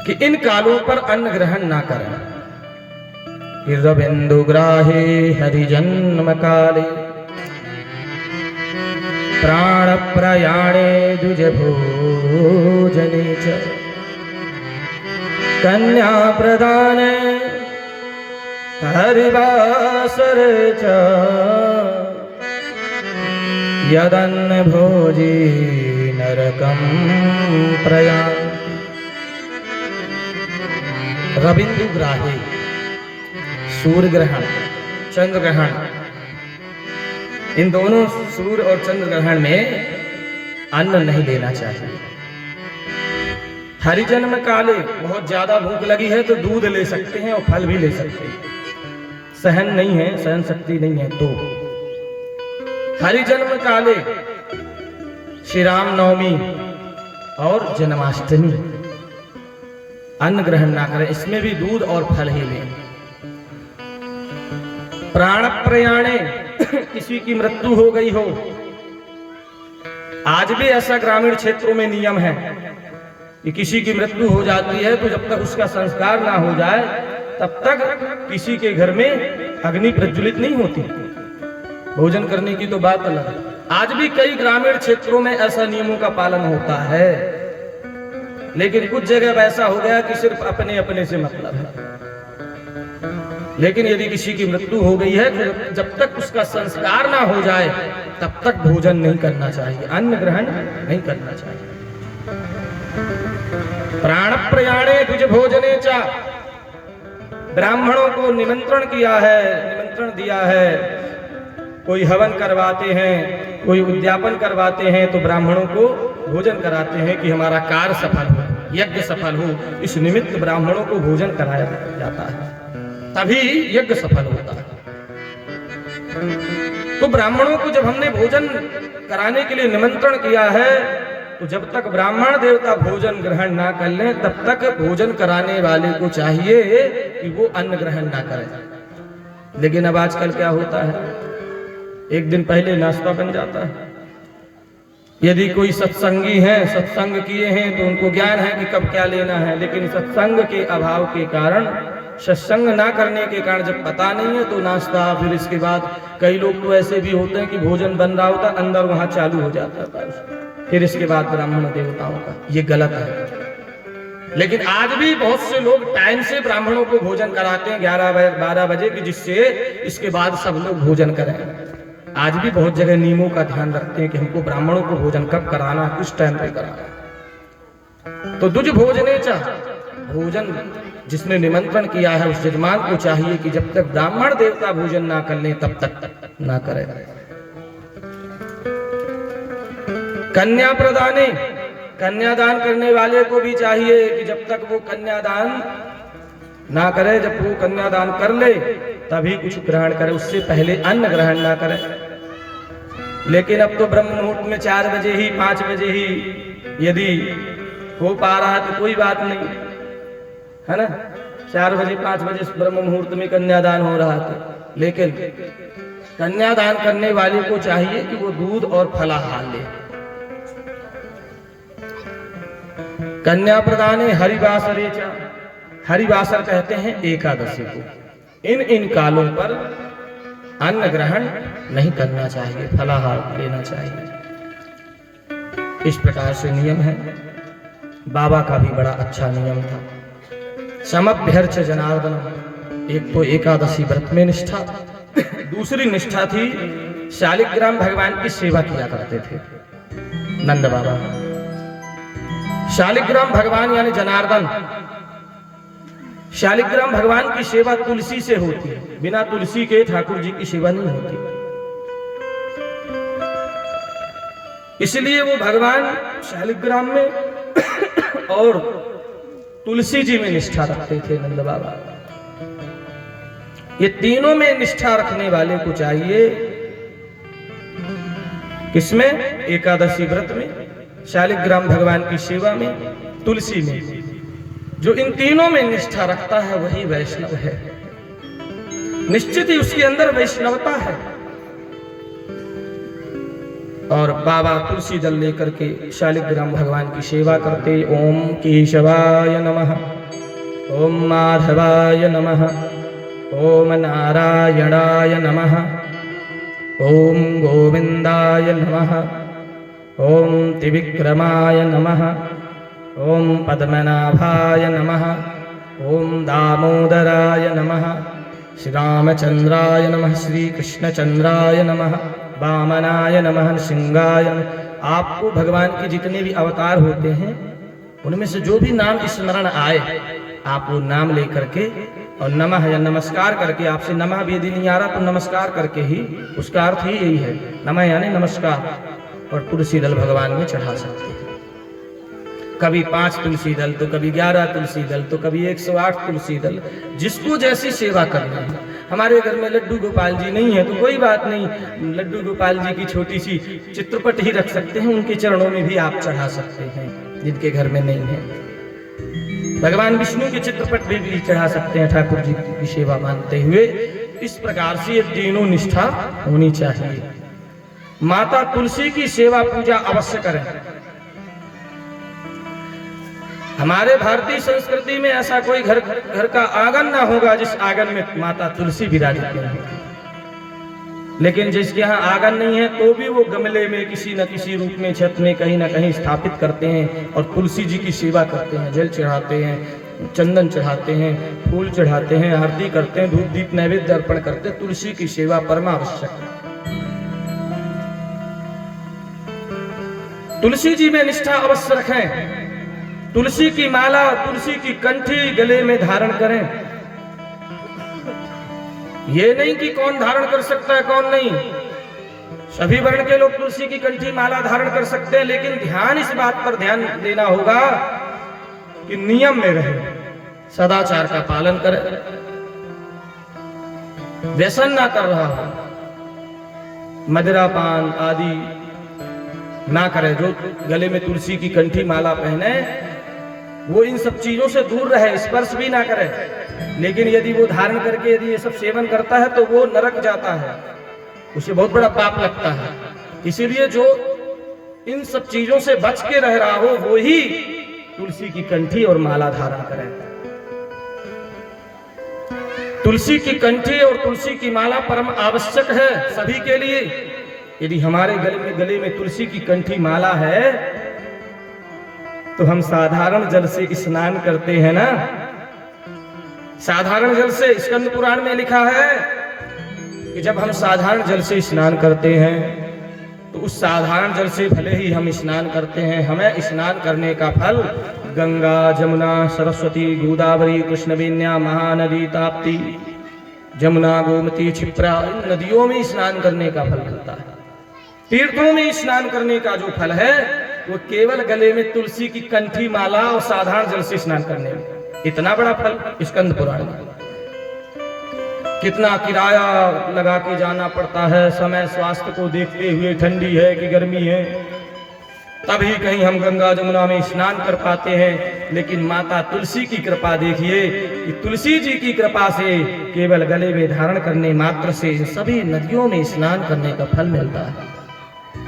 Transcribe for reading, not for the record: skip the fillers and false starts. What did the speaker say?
कि इन कालों पर अन्न ग्रहण ना करें। रविंदुग्राहे हरिजन्म काले प्राण प्रयाणे द्विज भोजने च कन्या प्रदाने हरिवासर च यदन्न भोजी नरकम प्रयाण। रविंदुग्राहे सूर्य ग्रहण, चंद्र ग्रहण, इन दोनों सूर्य और चंद्र ग्रहण में अन्न नहीं लेना चाहिए। हरिजन्म काले बहुत ज्यादा भूख लगी है तो दूध ले सकते हैं और फल भी ले सकते हैं, सहन नहीं है, सहन शक्ति नहीं है तो हरिजन्म काले श्री राम नवमी और जन्माष्टमी अन्न ग्रहण ना करें, इसमें भी दूध और फल ही लें। प्राण प्रयाणे किसी की मृत्यु हो गई हो, आज भी ऐसा ग्रामीण क्षेत्रों में नियम है कि किसी की मृत्यु हो जाती है तो जब तक उसका संस्कार ना हो जाए तब तक किसी के घर में अग्नि प्रज्वलित नहीं होती, भोजन करने की तो बात अलग है। आज भी कई ग्रामीण क्षेत्रों में ऐसा नियमों का पालन होता है, लेकिन कुछ जगह वैसा हो गया कि सिर्फ अपने अपने से मतलब है। लेकिन यदि किसी की मृत्यु हो गई है तो जब तक उसका संस्कार ना हो जाए तब तक भोजन नहीं करना चाहिए, अन्न ग्रहण नहीं करना चाहिए। प्राण प्रयाणे द्विज भोजने चा, ब्राह्मणों को निमंत्रण किया है, निमंत्रण दिया है, कोई हवन करवाते हैं, कोई उद्यापन करवाते हैं तो ब्राह्मणों को भोजन कराते हैं कि हमारा कार्य सफल हो, यज्ञ सफल हो, इस निमित्त ब्राह्मणों को भोजन कराया जाता है, तभी यज्ञ सफल होता है। तो ब्राह्मणों को जब हमने भोजन कराने के लिए निमंत्रण किया है तो जब तक ब्राह्मण देवता भोजन ग्रहण ना कर लें तब तक भोजन कराने वाले को चाहिए कि वो अन्न ग्रहण ना करें। लेकिन अब आजकल क्या होता है, एक दिन पहले नाश्ता बन जाता है। यदि कोई सत्संगी है, सत्संग किए हैं तो उनको ज्ञान है कि कब क्या लेना है, लेकिन सत्संग के अभाव के कारण, सत्संग ना करने के कारण जब पता नहीं है तो नाश्ता, फिर इसके बाद कई लोग तो ऐसे भी होते हैं कि भोजन बन रहा होता अंदर वहां चालू हो जाता है, फिर इसके बाद ब्राह्मण देवताओं का, ये गलत है। लेकिन आज भी बहुत से लोग टाइम से ब्राह्मणों को भोजन कराते हैं 11-12 बजे की, जिससे इसके बाद सब लोग भोजन करें। आज भी बहुत जगह नियमों का ध्यान रखते हैं कि हमको ब्राह्मणों को भोजन कब कराना, किस टाइम पे कराना। तो द्विज भोजने चा, भोजन जिसने निमंत्रण किया है उस यजमान को चाहिए कि जब तक ब्राह्मण देवता भोजन ना कर ले तब तक ना करे। कन्या प्रदाने, कन्यादान करने वाले को भी चाहिए कि जब तक वो कन्यादान ना करे, जब वो कन्यादान कर ले तभी कुछ ग्रहण करे, उससे पहले अन्न ग्रहण ना करे। लेकिन अब तो ब्रह्म मुहूर्त में 4 बजे ही 5 बजे ही यदि हो पा रहा है तो कोई बात नहीं है ना, 4 बजे 5 बजे ब्रह्म मुहूर्त में कन्यादान हो रहा था। लेकिन कन्यादान करने वाले को चाहिए कि वो दूध और फलाहार ले। कन्या प्रदाने हरिवासरे च, हरिवासर कहते हैं एकादशी को। इन कालों पर अन्न ग्रहण नहीं करना चाहिए, फलाहार लेना चाहिए। इस प्रकार से नियम है। बाबा का भी बड़ा अच्छा नियम था। समभ्यर्च जनार्दन, एक तो एकादशी व्रत में निष्ठा, दूसरी निष्ठा थी शालिग्राम भगवान की सेवा किया करते थे नंद बाबा। शालिग्राम भगवान यानी जनार्दन, शालिग्राम भगवान की सेवा तुलसी से होती है, बिना तुलसी के ठाकुर जी की सेवा नहीं होती। इसलिए वो भगवान शालिग्राम में और तुलसी जी में निष्ठा रखते थे नंद बाबा। ये तीनों में निष्ठा रखने वाले को चाहिए, किसमें? एकादशी व्रत में, शालिग्राम भगवान की सेवा में, तुलसी में। जो इन तीनों में निष्ठा रखता है वही वैष्णव है। निश्चित ही उसके अंदर वैष्णवता है। और बाबा तुलसी दल लेकर के शालिग्राम भगवान की सेवा करते। ओम केशवाय नमः। ओम माधवाय नमः, ओम नारायणाय नमः, ओम गोविंदाय नमः, ओम त्रिविक्रमाय नमः, ओम पद्मनाभाय नमः, ओम दामोदराय नमः, श्री रामचंद्राय नमः, श्री कृष्णचंद्राय नमः, वामनाय नमः, सिंहाय नमः। आपको भगवान के जितने भी अवतार होते हैं उनमें से जो भी नाम स्मरण आए आप वो नाम लेकर के और नमः या नमस्कार करके, आपसे नमः भी यदि नहीं आ रहा तो नमस्कार करके ही, उसका अर्थ ही यही है, नमः यानी नमस्कार, और तुलसी दल भगवान में चढ़ा सकते हैं। कभी 5 तुलसी दल तो कभी 11 तुलसी दल तो कभी 108 तुलसी दल, जिसको जैसी सेवा करना है। हमारे घर में लड्डू गोपाल जी नहीं है तो कोई बात नहीं, लड्डू गोपाल जी की छोटी सी चित्रपट ही रख सकते हैं, उनके चरणों में भी आप चढ़ा सकते हैं जिनके घर में नहीं है। भगवान विष्णु के चित्रपट भी चढ़ा सकते हैं ठाकुर जी की सेवा मानते हुए। इस प्रकार से ये तीनों निष्ठा होनी चाहिए। माता तुलसी की सेवा पूजा अवश्य करें। हमारे भारतीय संस्कृति में ऐसा कोई घर का आंगन ना होगा जिस आंगन में माता तुलसी विराजित नहीं है। लेकिन जिसके यहाँ आंगन नहीं है तो भी वो गमले में किसी न किसी रूप में छत में कहीं ना कहीं स्थापित करते हैं और तुलसी जी की सेवा करते हैं, जल चढ़ाते हैं, चंदन चढ़ाते हैं, फूल चढ़ाते हैं, आरती करते हैं, धूप दीप नैवेद्य अर्पण करते हैं। तुलसी की सेवा परमावश्यक है। तुलसी जी में निष्ठा अवश्य रखें। तुलसी की माला, तुलसी की कंठी गले में धारण करें। ये नहीं कि कौन धारण कर सकता है कौन नहीं, सभी वर्ण के लोग तुलसी की कंठी माला धारण कर सकते हैं, लेकिन ध्यान इस बात पर ध्यान देना होगा कि नियम में रहे, सदाचार का पालन करे, व्यसन ना कर रहा हो, मदिरा पान आदि ना करे। जो गले में तुलसी की कंठी माला पहने वो इन सब चीजों से दूर रहे, स्पर्श भी ना करे। लेकिन यदि वो धारण करके यदि ये सब सेवन करता है तो वो नरक जाता है, उसे बहुत बड़ा पाप लगता है। इसीलिए जो इन सब चीजों से बच के रह रहा हो वो ही तुलसी की कंठी और माला धारण करे। तुलसी की कंठी और तुलसी की माला परम आवश्यक है सभी के लिए। यदि हमारे गले में तुलसी की कंठी माला है तो हम साधारण जल से स्नान करते हैं ना, साधारण जल से। स्कंद पुराण में लिखा है कि जब हम साधारण जल से स्नान करते हैं तो उस साधारण जल से भले ही हम स्नान करते हैं, हमें स्नान करने का फल गंगा, जमुना, सरस्वती, गोदावरी, कृष्णवेण्या, महानदी, ताप्ती, जमुना, गोमती, क्षिप्रा, इन नदियों में स्नान करने का फल मिलता है। तीर्थों में स्नान करने का जो फल है वो केवल गले में तुलसी की कंठी माला और साधारण जल से स्नान करने में, इतना बड़ा फल स्कंद पुराण में। कितना किराया लगा के जाना पड़ता है, समय स्वास्थ्य को देखते हुए, ठंडी है कि गर्मी है, तभी कहीं हम गंगा जमुना में स्नान कर पाते हैं। लेकिन माता तुलसी की कृपा देखिए कि तुलसी जी की कृपा से केवल गले में धारण करने मात्र से सभी नदियों में स्नान करने का फल मिलता है।